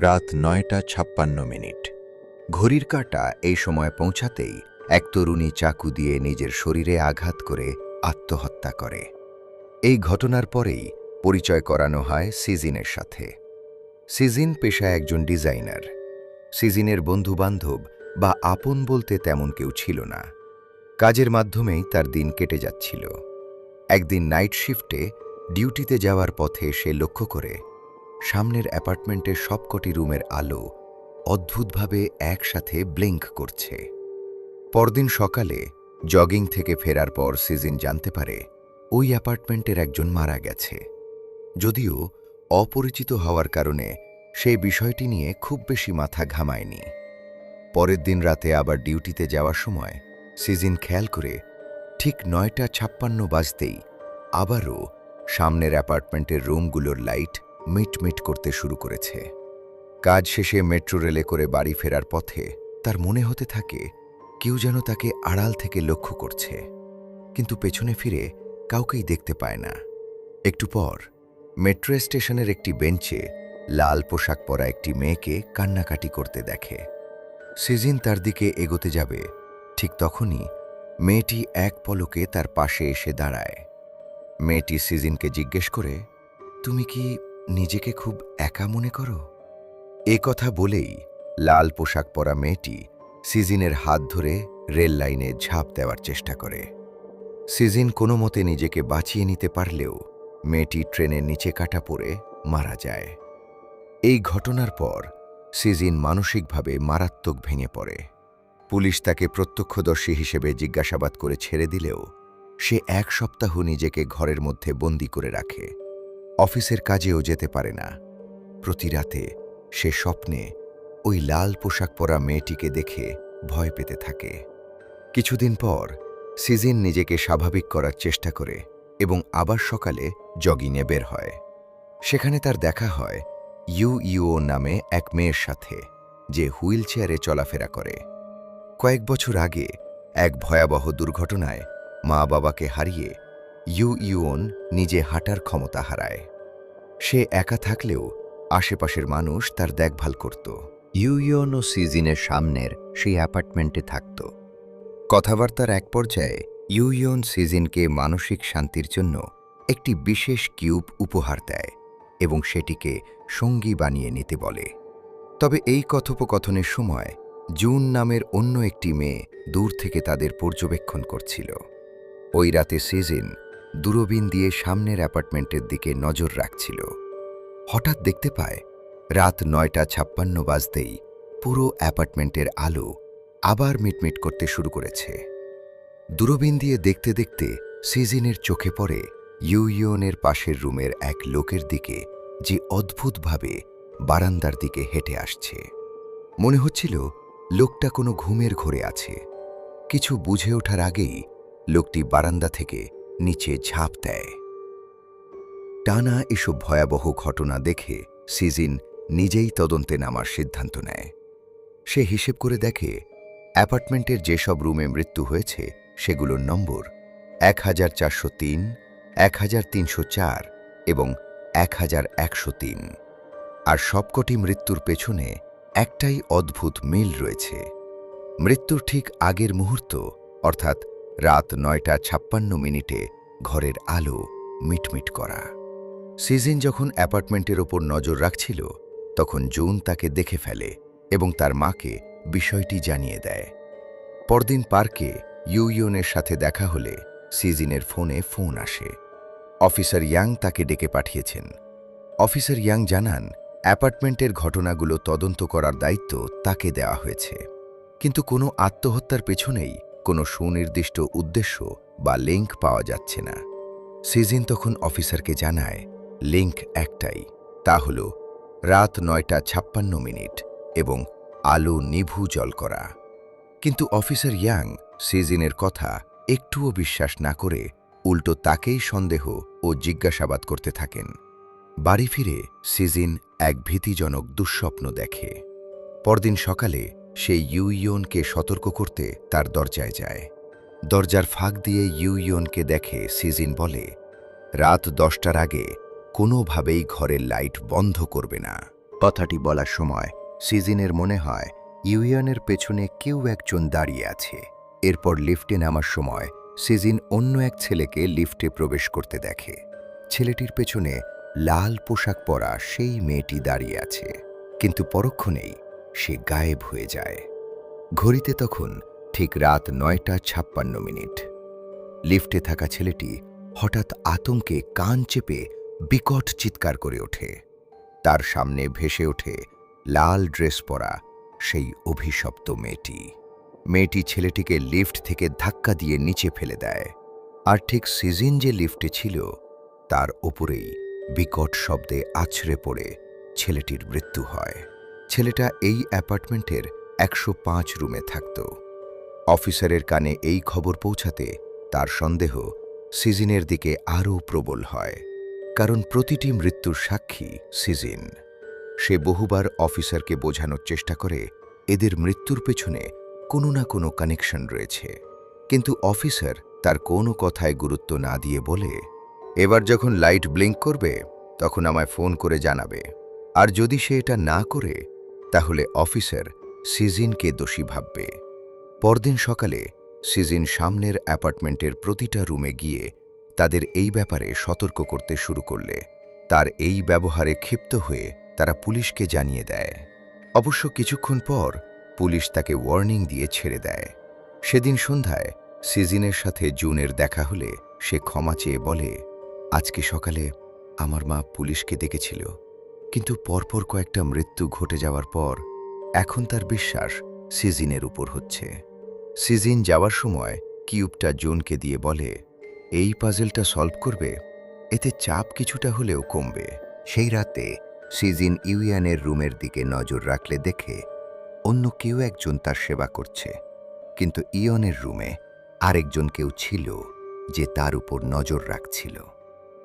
রাত ৯টা ৫৬ মিনিট। ঘড়ির কাঁটা এই সময় পৌঁছাতেই এক তরুণী চাকু দিয়ে নিজের শরীরে আঘাত করে আত্মহত্যা করে। এই ঘটনার পরেই পরিচয় করানো হয় সিজিনের সাথে। সিজিন পেশায় একজন ডিজাইনার। সিজিনের বন্ধুবান্ধব বা আপন বলতে তেমন কেউ ছিল না। কাজের মাধ্যমেই তার দিন কেটে যাচ্ছিল। একদিন নাইট শিফটে ডিউটিতে যাওয়ার পথে সে লক্ষ্য করে সামনের অ্যাপার্টমেন্টের সবকটি রুমের আলো অদ্ভুতভাবে একসাথে ব্লিঙ্ক করছে। পরদিন সকালে জগিং থেকে ফেরার পর সিজিন জানতে পারে ওই অ্যাপার্টমেন্টের একজন মারা গেছে। যদিও অপরিচিত হওয়ার কারণে সেই বিষয়টি নিয়ে খুব বেশি মাথা ঘামায়নি। পরের দিন রাতে আবার ডিউটিতে যাওয়ার সময় সিজিন খেয়াল করে ঠিক ৯টা ৫৬ বাজতেই আবারও সামনের অ্যাপার্টমেন্টের রুমগুলোর লাইট মিটমিট করতে শুরু করেছে। কাজ শেষে মেট্রো রেলে করে বাড়ি ফেরার পথে তার মনে হতে থাকে কেউ যেন তাকে আড়াল থেকে লক্ষ্য করছে, কিন্তু পেছনে ফিরে কাউকেই দেখতে পায় না। একটু পর মেট্রো স্টেশনের একটি বেঞ্চে লাল পোশাক পরা একটি মেয়েকে কান্নাকাটি করতে দেখে। সিজিন তার দিকে এগোতে যাবে, ঠিক তখনই মেয়েটি এক পলকে তার পাশে এসে দাঁড়ায়। মেয়েটি সিজিনকে জিজ্ঞেস করে, তুমি কি নিজেকে খুব একা মনে করো? এ কথা বলেই লাল পোশাক পরা মেয়েটি সিজিনের হাত ধরে রেল লাইনে ঝাঁপ দেওয়ার চেষ্টা করে। সিজিন কোনো মতে নিজেকে বাঁচিয়ে নিতে পারলেও মেয়েটি ট্রেনের নিচে কাটা পড়ে মারা যায়। এই ঘটনার পর সিজিন মানসিকভাবে মারাত্মক ভেঙে পড়ে। পুলিশ তাকে প্রত্যক্ষদর্শী হিসেবে জিজ্ঞাসাবাদ করে ছেড়ে দিলেও সে এক সপ্তাহ নিজেকে ঘরের মধ্যে বন্দি করে রাখে। অফিসের কাজেও যেতে পারে না। প্রতি রাতে সে স্বপ্নে ওই লাল পোশাক পরা মেয়েটিকে দেখে ভয় পেতে থাকে। কিছুদিন পর সিজিন নিজেকে স্বাভাবিক করার চেষ্টা করে এবং আবার সকালে জগিংয়ে বের হয়। সেখানে তার দেখা হয় ইউ নামে এক মেয়ের সাথে, যে হুইল চেয়ারে চলাফেরা করে। কয়েক বছর আগে এক ভয়াবহ দুর্ঘটনায় মা বাবাকে হারিয়ে ইউন নিজে হাঁটার ক্ষমতা হারায়। সে একা থাকলেও আশেপাশের মানুষ তার দেখভাল করত। ইউন ও সিজিনের সামনের সেই অ্যাপার্টমেন্টে থাকত। কথাবার্তার এক পর্যায়ে ইউন সিজিনকে মানসিক শান্তির জন্য একটি বিশেষ কিউব উপহার দেয় এবং সেটিকে সঙ্গী বানিয়ে নিতে বলে। তবে এই কথোপকথনের সময় জুন নামের অন্য একটি মেয়ে দূর থেকে তাদের পর্যবেক্ষণ করছিল। ওই রাতে সিজিন দূরবীন দিয়ে সামনের অ্যাপার্টমেন্টের দিকে নজর রাখছিল। হঠাৎ দেখতে পায় রাত ৯টা ৫৬ বাজতেই পুরো অ্যাপার্টমেন্টের আলো আবার মিটমিট করতে শুরু করেছে। দূরবীন দিয়ে দেখতে দেখতে সিজিনের চোখে পড়ে ইউনের পাশের রুমের এক লোকের দিকে, যে অদ্ভুতভাবে বারান্দার দিকে হেঁটে আসছে। মনে হচ্ছিল লোকটা কোনো ঘুমের ঘোরে আছে। কিছু বুঝে ওঠার আগেই লোকটি বারান্দা থেকে নিচে ঝাঁপ দেয়। টানা এসব ভয়াবহ ঘটনা দেখে সিজিন নিজেই তদন্তে নামার সিদ্ধান্ত নেয়। সে হিসেব করে দেখে অ্যাপার্টমেন্টের যেসব রুমে মৃত্যু হয়েছে সেগুলোর নম্বর ১৪০৩, ১৩০৪ এবং ১১০৩। আর সবকটি মৃত্যুর পেছনে একটাই অদ্ভুত মিল রয়েছে। মৃত্যুর ঠিক আগের মুহূর্ত, অর্থাৎ রাত ৯টা ৫৬ ঘরের আলো মিটমিট করা। সিজিন যখন অ্যাপার্টমেন্টের ওপর নজর রাখছিল তখন জুন তাকে দেখে ফেলে এবং তার মাকে বিষয়টি জানিয়ে দেয়। পরদিন পার্কে ইউনের সাথে দেখা হলে সিজিনের ফোন আসে। অফিসার ইয়াং তাকে ডেকে পাঠিয়েছেন। অফিসার ইয়াং জানান অ্যাপার্টমেন্টের ঘটনাগুলো তদন্ত করার দায়িত্ব তাকে দেওয়া হয়েছে, কিন্তু কোনো আত্মহত্যার পেছনেই কোনো সুনির্দিষ্ট উদ্দেশ্য বা লিঙ্ক পাওয়া যাচ্ছে না। সিজিন তখন অফিসারকে জানায় লিঙ্ক একটাই, তা হল রাত ৯টা ৫৬ এবং আলো নিভু জল করা। কিন্তু অফিসার ইয়াং সিজিনের কথা একটুও বিশ্বাস না করে উল্টো তাকেই সন্দেহ ও জিজ্ঞাসাবাদ করতে থাকেন। বাড়ি ফিরে সিজিন এক ভীতিজনক দুঃস্বপ্ন দেখে। পরদিন সকালে সে ইউনকে সতর্ক করতে তার দরজায় যায়। দরজার ফাঁক দিয়ে ইউনকে দেখে সিজিন বলে, রাত ১০টার আগে কোনোভাবেই ঘরের লাইট বন্ধ করবে না। কথাটি বলার সময় সিজিনের মনে হয় ইউয়ানের পেছনে কেউ একজন দাঁড়িয়ে আছে। এরপর লিফটে নামার সময় সিজিন অন্য এক ছেলেকে লিফটে প্রবেশ করতে দেখে। ছেলেটির পেছনে লাল পোশাক পরা সেই মেয়েটি দাঁড়িয়ে আছে, কিন্তু পরক্ষণেই সে গায়েব হয়ে যায়। ঘড়িতে তখন ঠিক রাত ৯:৫৬। লিফটে থাকা ছেলেটি হঠাৎ আতঙ্কে কান চেপে বিকট চিৎকার করে ওঠে। তার সামনে ভেসে ওঠে লাল ড্রেস পরা সেই অভিশপ্ত মেয়েটি। মেয়েটি ছেলেটিকে লিফট থেকে ধাক্কা দিয়ে নিচে ফেলে দেয়, আর ঠিক সিজিন যে লিফটে ছিল তার ওপরেই বিকট শব্দে আছড়ে পড়ে ছেলেটির মৃত্যু হয়। ছেলেটা এই অ্যাপার্টমেন্টের ১০৫ রুমে থাকত। অফিসারের কানে এই খবর পৌঁছাতে তার সন্দেহ সিজিনের দিকে আরও প্রবল হয়, কারণ প্রতিটি মৃত্যুর সাক্ষী সিজিন। সে বহুবার অফিসারকে বোঝানোর চেষ্টা করে এদের মৃত্যুর পেছনে কোনো না কোনো কানেকশন রয়েছে, কিন্তু অফিসার তার কোনো কথায় গুরুত্ব না দিয়ে বলে, এবার যখন লাইট ব্লিঙ্ক করবে তখন আমায় ফোন করে জানাবে। আর যদি সে এটা না করে তাহলে অফিসার সিজিনকে দোষী ভাববে। পরদিন সকালে সিজিন সামনের অ্যাপার্টমেন্টের প্রতিটা রুমে গিয়ে তাদের এই ব্যাপারে সতর্ক করতে শুরু করলে তার এই ব্যবহারে ক্ষিপ্ত হয়ে তারা পুলিশকে জানিয়ে দেয়। অবশ্য কিছুক্ষণ পর পুলিশ তাকে ওয়ার্নিং দিয়ে ছেড়ে দেয়। সেদিন সন্ধ্যায় সিজিনের সাথে জুনের দেখা হলে সে ক্ষমা চেয়ে বলে, আজকে সকালে আমার মা পুলিশকে ডেকেছিল, কিন্তু পরপর কয়েকটা মৃত্যু ঘটে যাওয়ার পর এখন তার বিশ্বাস সিজিনের উপর হচ্ছে। সিজিন যাওয়ার সময় কিউবটা জুনকে দিয়ে বলে, এই পাজেলটা সলভ করবে, এতে চাপ কিছুটা হলেও কমবে। সেই রাতে সিজিন ইউয়ানের রুমের দিকে নজর রাখলে দেখে অন্য কেউ একজন তার সেবা করছে, কিন্তু ইয়নের রুমে আরেকজন কেউ ছিল যে তার উপর নজর রাখছিল।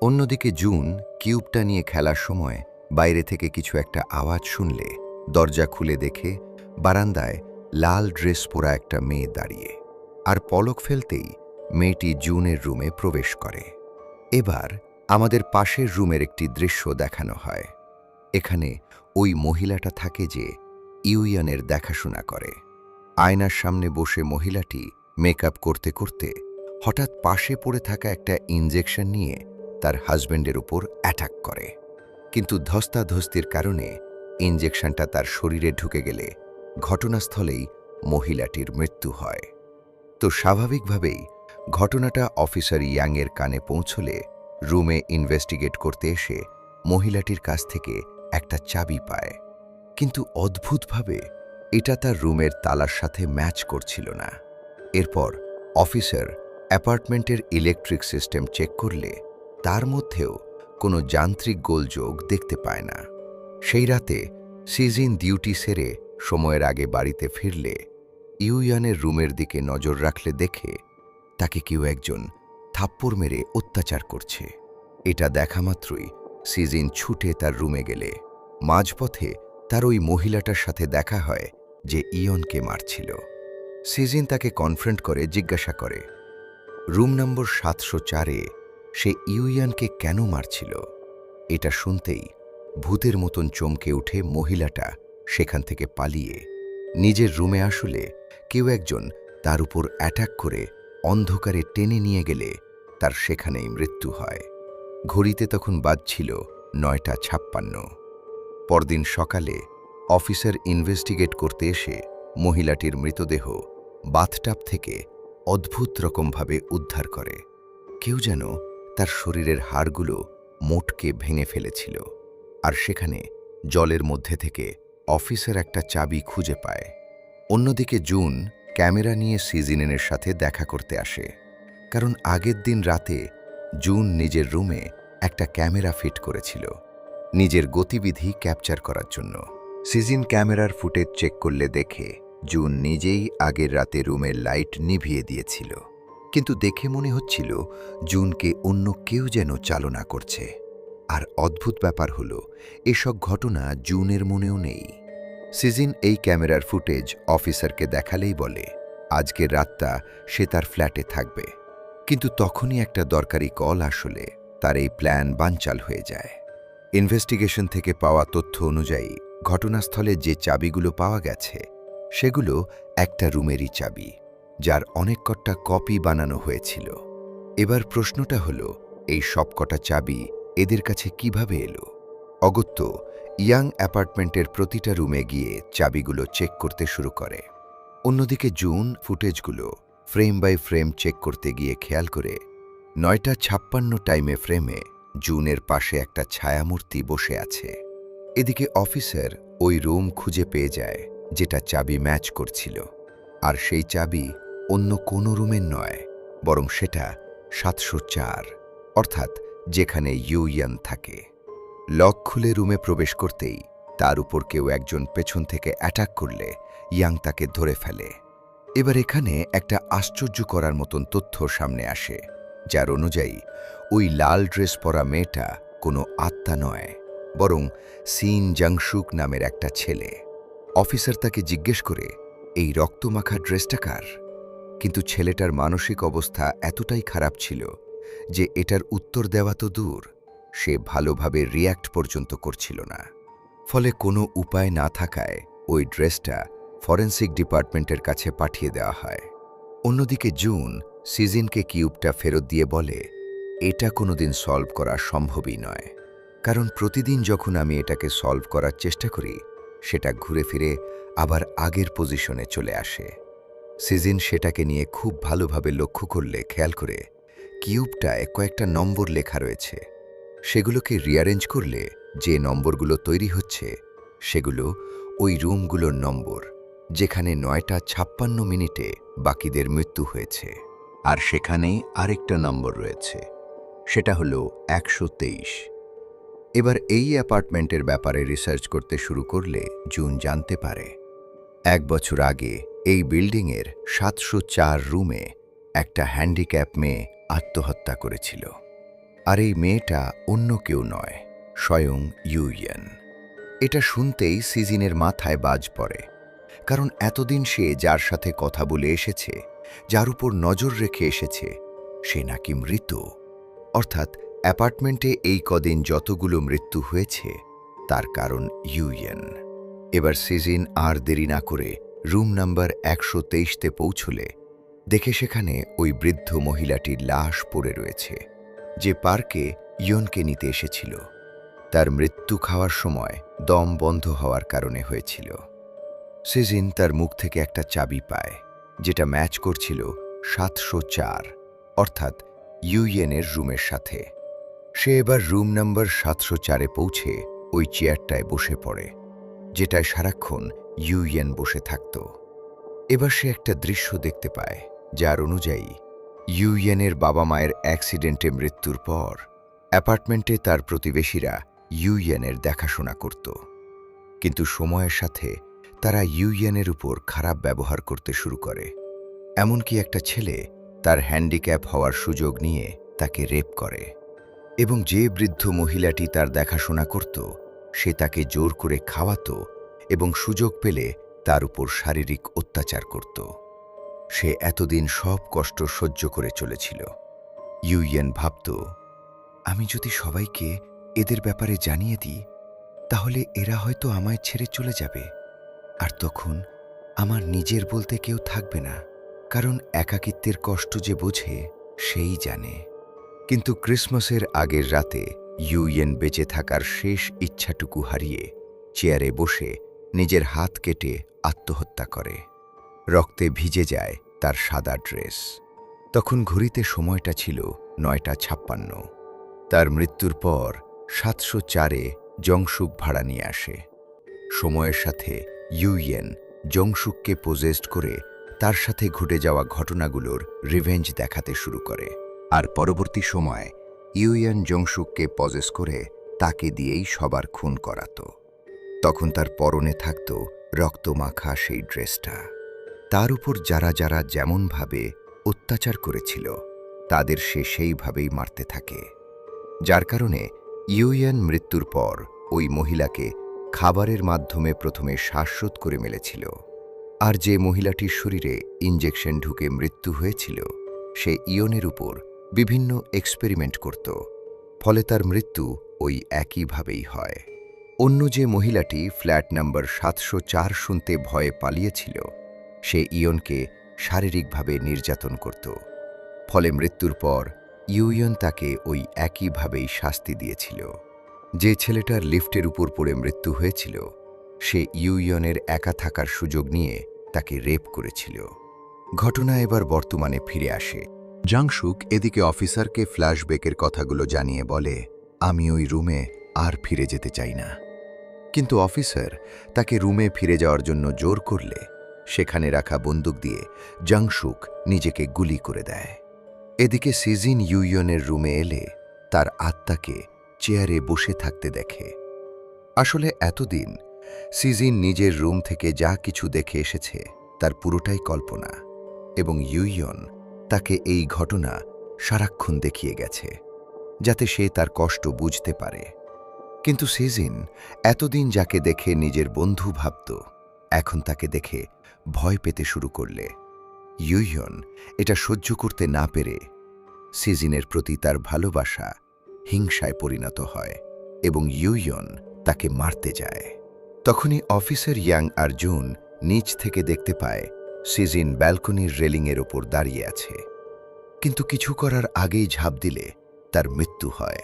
অন্যদিকে জুন কিউবটা নিয়ে খেলার সময় বাইরে থেকে কিছু একটা আওয়াজ শুনলে দরজা খুলে দেখে বারান্দায় লাল ড্রেস পরা একটা মেয়ে দাঁড়িয়ে, আর পলক ফেলতেই মেয়েটি জুনের রুমে প্রবেশ করে। এবার আমাদের পাশের রুমের একটি দৃশ্য দেখানো হয়। এখানে ওই মহিলাটা থাকে যে ইউয়ানের দেখাশোনা করে। আয়নার সামনে বসে মহিলাটি মেকআপ করতে করতে হঠাৎ পাশে পড়ে থাকা একটা ইনজেকশন নিয়ে তার হাজব্যান্ডের উপর অ্যাটাক করে, কিন্তু ধস্তাধস্তির কারণে ইনজেকশনটা তার শরীরে ঢুকে গেলে ঘটনাস্থলেই মহিলাটির মৃত্যু হয়। তো স্বাভাবিকভাবেই ঘটনাটা অফিসার ইয়াংয়ের কানে পৌঁছলে রুমে ইনভেস্টিগেট করতে এসে মহিলাটির কাছ থেকে একটা চাবি পায়, কিন্তু অদ্ভুতভাবে এটা তার রুমের তালার সাথে ম্যাচ করছিল না। এরপর অফিসার অ্যাপার্টমেন্টের ইলেকট্রিক সিস্টেম চেক করলে তার মধ্যেও কোনো যান্ত্রিক গোলযোগ দেখতে পায় না। সেই রাতে সিজিন ডিউটি সেরে সময়ের আগে বাড়িতে ফিরলে ইউয়ানের রুমের দিকে নজর রাখলে দেখে তাকে কেউ একজন থাপ্পড় মেরে অত্যাচার করছে। এটা দেখা মাত্রই সিজিন ছুটে তার রুমে গেলে মাঝপথে তার ওই মহিলাটার সাথে দেখা হয় যে ইয়নকে মারছিল। সিজিন তাকে কনফ্রন্ট করে জিজ্ঞাসা করে রুম নম্বর ৭০৪-এ সে ইউয়ানকে কেন মারছিল। এটা শুনতেই ভূতের মতন চমকে উঠে মহিলাটা সেখান থেকে পালিয়ে নিজের রুমে আসলে কেউ একজন তার উপর অ্যাটাক করে অন্ধকারে টেনে নিয়ে গেলে তার সেখানেই মৃত্যু হয়। ঘড়িতে তখন বাজছিল ৯:৫৬। পরদিন সকালে অফিসার ইনভেস্টিগেট করতে এসে মহিলাটির মৃতদেহ বাথটাব থেকে অদ্ভুত রকমভাবে উদ্ধার করে। কেউ যেন তার শরীরের হাড়গুলো মোটকে ভেঙে ফেলেছিল, আর সেখানে জলের মধ্যে থেকে অফিসার একটা চাবি খুঁজে পায়। অন্যদিকে জুন ক্যামেরা নিয়ে সিজিনের সাথে দেখা করতে আসে, কারণ আগের দিন রাতে জুন নিজের রুমে একটা ক্যামেরা ফিট করেছিল নিজের গতিবিধি ক্যাপচার করার জন্য। সিজিন ক্যামেরার ফুটেজ চেক করলে দেখে জুন নিজেই আগের রাতে রুমের লাইট নিভিয়ে দিয়েছিল, কিন্তু দেখে মনে হচ্ছিল জুনকে অন্য কেউ যেন চালনা করছে। আর অদ্ভুত ব্যাপার হলো এসব ঘটনা জুনের মনেও নেই। সিজিন এই ক্যামেরার ফুটেজ অফিসারকে দেখালেই বলে আজকের রাতটা সে তার ফ্ল্যাটে থাকবে, কিন্তু তখনই একটা দরকারি কল আসলে তার এই প্ল্যান বানচাল হয়ে যায়। ইনভেস্টিগেশন থেকে পাওয়া তথ্য অনুযায়ী ঘটনাস্থলে যে চাবিগুলো পাওয়া গেছে সেগুলো একটা রুমেরই চাবি, যার অনেক কটা কপি বানানো হয়েছিল। এবার প্রশ্নটা হলো, এই সবকটা চাবি এদের কাছে কিভাবে এলো? অগত্য ইয়াং অ্যাপার্টমেন্টের প্রতিটা রুমে গিয়ে চাবিগুলো চেক করতে শুরু করে। অন্যদিকে জুন ফুটেজগুলো ফ্রেম বাই ফ্রেম চেক করতে গিয়ে খেয়াল করে 9:56 টাইমে ফ্রেমে জুনের পাশে একটা ছায়ামূর্তি বসে আছে। এদিকে অফিসার ওই রুম খুঁজে পেয়ে যায় যেটা চাবি ম্যাচ করছিল, আর সেই চাবি অন্য কোনো রুমের নয়, বরং সেটা 704, অর্থাৎ যেখানে ইউয়ান থাকে। লক খুলে রুমে প্রবেশ করতেই তার উপর কেউ একজন পেছন থেকে অ্যাটাক করলে ইয়াং তাকে ধরে ফেলে। এবার এখানে একটা আশ্চর্য করার মতন তথ্য সামনে আসে, যার অনুযায়ী ওই লাল ড্রেস পরা মেয়েটা কোনো আত্মা নয়, বরং সিন জাংশুক নামের একটা ছেলে। অফিসার তাকে জিজ্ঞেস করে, এই রক্তমাখা ড্রেসটা কার? কিন্তু ছেলেটার মানসিক অবস্থা এতটাই খারাপ ছিল যে এটার উত্তর দেওয়া তো দূর, সে ভালোভাবে রিয়্যাক্ট পর্যন্ত করছিল না। ফলে কোনো উপায় না থাকায় ওই ড্রেসটা ফরেন্সিক ডিপার্টমেন্টের কাছে পাঠিয়ে দেওয়া হয়। অন্যদিকে জুন সিজিনকে কিউবটা ফেরত দিয়ে বলে, এটা কোনোদিন সলভ করা সম্ভবই নয়, কারণ প্রতিদিন যখন আমি এটাকে সলভ করার চেষ্টা করি সেটা ঘুরে ফিরে আবার আগের পজিশনে চলে আসে। সিজিন সেটাকে নিয়ে খুব ভালোভাবে লক্ষ্য করলে খেয়াল করে কিউবটায় কয়েকটা নম্বর লেখা রয়েছে। সেগুলোকে রিঅ্যারেঞ্জ করলে যে নম্বরগুলো তৈরি হচ্ছে সেগুলো ওই রুমগুলোর নম্বর, যেখানে 9:56 বাকিদের মৃত্যু হয়েছে। আর সেখানেই আরেকটা নম্বর রয়েছে, সেটা হলো 123। এবার এই অ্যাপার্টমেন্টের ব্যাপারে রিসার্চ করতে শুরু করলে জুন জানতে পারে 1 বছর আগে এই বিল্ডিংয়ের 704 রুমে একটা হ্যান্ডিক্যাপ মেয়ে আত্মহত্যা করেছিল। আর এই মেয়েটা অন্য কেউ নয়, স্বয়ং ইউয়ান। এটা শুনতেই সিজিনের মাথায় বাজ পড়ে, কারণ এতদিন সে যার সাথে কথা বলে এসেছে, যার উপর নজর রেখে এসেছে, সে নাকি মৃত। অর্থাৎ অ্যাপার্টমেন্টে এই কদিন যতগুলো মৃত্যু হয়েছে তার কারণ ইউয়ান। এবার সিজিন আর দেরি না করে রুম নাম্বার 123তে পৌঁছলে দেখে সেখানে ওই বৃদ্ধ মহিলাটির লাশ পড়ে রয়েছে, যে পার্কে ইয়নকে নিতে এসেছিল। তার মৃত্যু খাওয়ার সময় দম বন্ধ হওয়ার কারণে হয়েছিল। সিজিন তার মুখ থেকে একটা চাবি পায়, যেটা ম্যাচ করছিল 704, অর্থাৎ ইউয়েনের রুমের সাথে। সে এবার রুম নাম্বার 704-এ পৌঁছে ওই চেয়ারটায় বসে পড়ে, যেটায় সারাক্ষণ ইউয়েন বসে থাকত। এবার সে একটা দৃশ্য দেখতে পায়, যার অনুযায়ী ইউয়েনের বাবা মায়ের অ্যাক্সিডেন্টে মৃত্যুর পর অ্যাপার্টমেন্টে তার প্রতিবেশীরা ইউয়েনের দেখাশোনা করত। কিন্তু সময়ের সাথে তারা ইউয়েনের উপর খারাপ ব্যবহার করতে শুরু করে। এমনকি একটা ছেলে তার হ্যান্ডিক্যাপ হওয়ার সুযোগ নিয়ে তাকে রেপ করে, এবং যে বৃদ্ধ মহিলাটি তার দেখাশোনা করত সে তাকে জোর করে খাওয়াতো এবং সুযোগ পেলে তার উপর শারীরিক অত্যাচার করত। সে এতদিন সব কষ্ট সহ্য করে চলেছিল। ইউয়েন ভাবত, আমি যদি সবাইকে এদের ব্যাপারে জানিয়ে দিই তাহলে এরা হয়তো আমায় ছেড়ে চলে যাবে, আর তখন আমার নিজের বলতে কেউ থাকবে না, কারণ একাকিত্বের কষ্ট যে বোঝে সেই জানে। কিন্তু ক্রিসমাসের আগের রাতে ইউয়েন বেঁচে থাকার শেষ ইচ্ছাটুকু হারিয়ে চেয়ারে বসে নিজের হাত কেটে আত্মহত্যা করে। রক্তে ভিজে যায় তার সাদা ড্রেস। তখন ঘড়িতে সময়টা ছিল 9:56। তার মৃত্যুর পর 704-এ জংশুক ভাড়া নিয়ে আসে। সময়ের সাথে ইউয়েন জংশুককে পোজেসড করে তার সাথে ঘটে যাওয়া ঘটনাগুলোর রিভেঞ্জ দেখাতে শুরু করে। আর পরবর্তী সময় ইউয়েন জংশুককে পজেস করে তাকে দিয়েই সবার খুন করাতো। তখন তার পরনে থাকত রক্তমাখা সেই ড্রেসটা। তার উপর যারা যারা যেমনভাবে অত্যাচার করেছিল তাদের সে সেইভাবেই মারতে থাকে, যার কারণে ইউয়েন মৃত্যুর পর ওই মহিলাকে খাবারের মাধ্যমে প্রথমে শ্বাসরোধ করে মেরেছিল। আর যে মহিলাটির শরীরে ইঞ্জেকশন ঢুকে মৃত্যু হয়েছিল সে ইয়নের উপর বিভিন্ন এক্সপেরিমেন্ট করত, ফলে তার মৃত্যু ওই একইভাবেই হয়। অন্য যে মহিলাটি ফ্ল্যাট নাম্বার ৭০৪ শুনতে ভয়ে পালিয়েছিল, সে ইয়নকে শারীরিকভাবে নির্যাতন করত। ফলে মৃত্যুর পর ইউইয়ন তাকে ওই একইভাবেই শাস্তি দিয়েছিল। যে ছেলেটার লিফটের উপর পড়ে মৃত্যু হয়েছিল, সে ইউইয়নের একা থাকার সুযোগ নিয়ে তাকে রেপ করেছিল। ঘটনা এবার বর্তমানে ফিরে আসে। জাংশুক এদিকে অফিসারকে ফ্ল্যাশব্যাকের কথাগুলো জানিয়ে বলে, আমি ওই রুমে আর ফিরে যেতে চাই না। কিন্তু অফিসার তাকে রুমে ফিরে যাওয়ার জন্য জোর করলে সেখানে রাখা বন্দুক দিয়ে জাংশুক নিজেকে গুলি করে দেয়। এদিকে সিজিন ইউইয়নের রুমে এলে তার আত্মাকে চেয়ারে বসে থাকতে দেখে। আসলে এতদিন সিজিন নিজের রুম থেকে যা কিছু দেখে এসেছে তার পুরোটাই কল্পনা, এবং ইউইয়ন তাকে এই ঘটনা সারাক্ষণ দেখিয়ে গেছে, যাতে সে তার কষ্ট বুঝতে পারে। কিন্তু সিজিন এতদিন যাকে দেখে নিজের বন্ধু ভাবত, এখন তাকে দেখে ভয় পেতে শুরু করলে ইউইয়ন এটা সহ্য করতে না পেরে সিজিনের প্রতি তার ভালোবাসা হিংসায় পরিণত হয় এবং ইউইয়ন তাকে মারতে যায়। তখনই অফিসার ইয়াং আর্জুন নিচ থেকে দেখতে পায় সিজিন ব্যালকনির রেলিংয়ের ওপর দাঁড়িয়ে আছে, কিন্তু কিছু করার আগেই ঝাঁপ দিলে তার মৃত্যু হয়।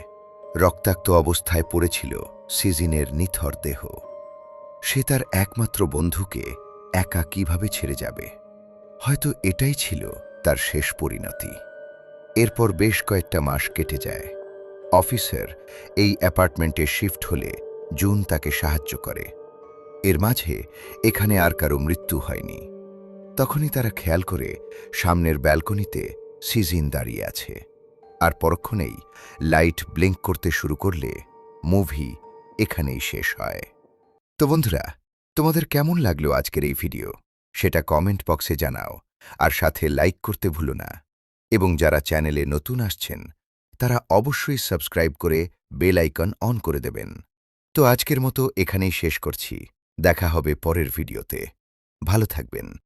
রক্তাক্ত অবস্থায় পড়েছিল সিজিনের নিথর দেহ। সে তার একমাত্র বন্ধুকে একা কিভাবে ছেড়ে যাবে? হয়তো এটাই ছিল তার শেষ পরিণতি। এরপর বেশ কয়েকটা মাস কেটে যায়। অফিসার এই অ্যাপার্টমেন্টে শিফট হলে জুন তাকে সাহায্য করে। এর মাঝে এখানে আর কারো মৃত্যু হয়নি। তখনই তারা খেয়াল করে সামনের ব্যালকনিতে সিজিন দাঁড়িয়ে আছে, আর পরক্ষণেই লাইট ব্লিঙ্ক করতে শুরু করলে মুভি এখানেই শেষ হয়। তো বন্ধুরা, তোমাদের কেমন লাগলো আজকের এই ভিডিও সেটা কমেন্ট বক্সে জানাও, আর সাথে লাইক করতে ভুলো না। এবং যারা চ্যানেলে নতুন আসছেন তারা অবশ্যই সাবস্ক্রাইব করে বেল আইকন অন করে দেবেন। তো আজকের মতো এখানেই শেষ করছি। দেখা হবে পরের ভিডিওতে। ভালো থাকবেন।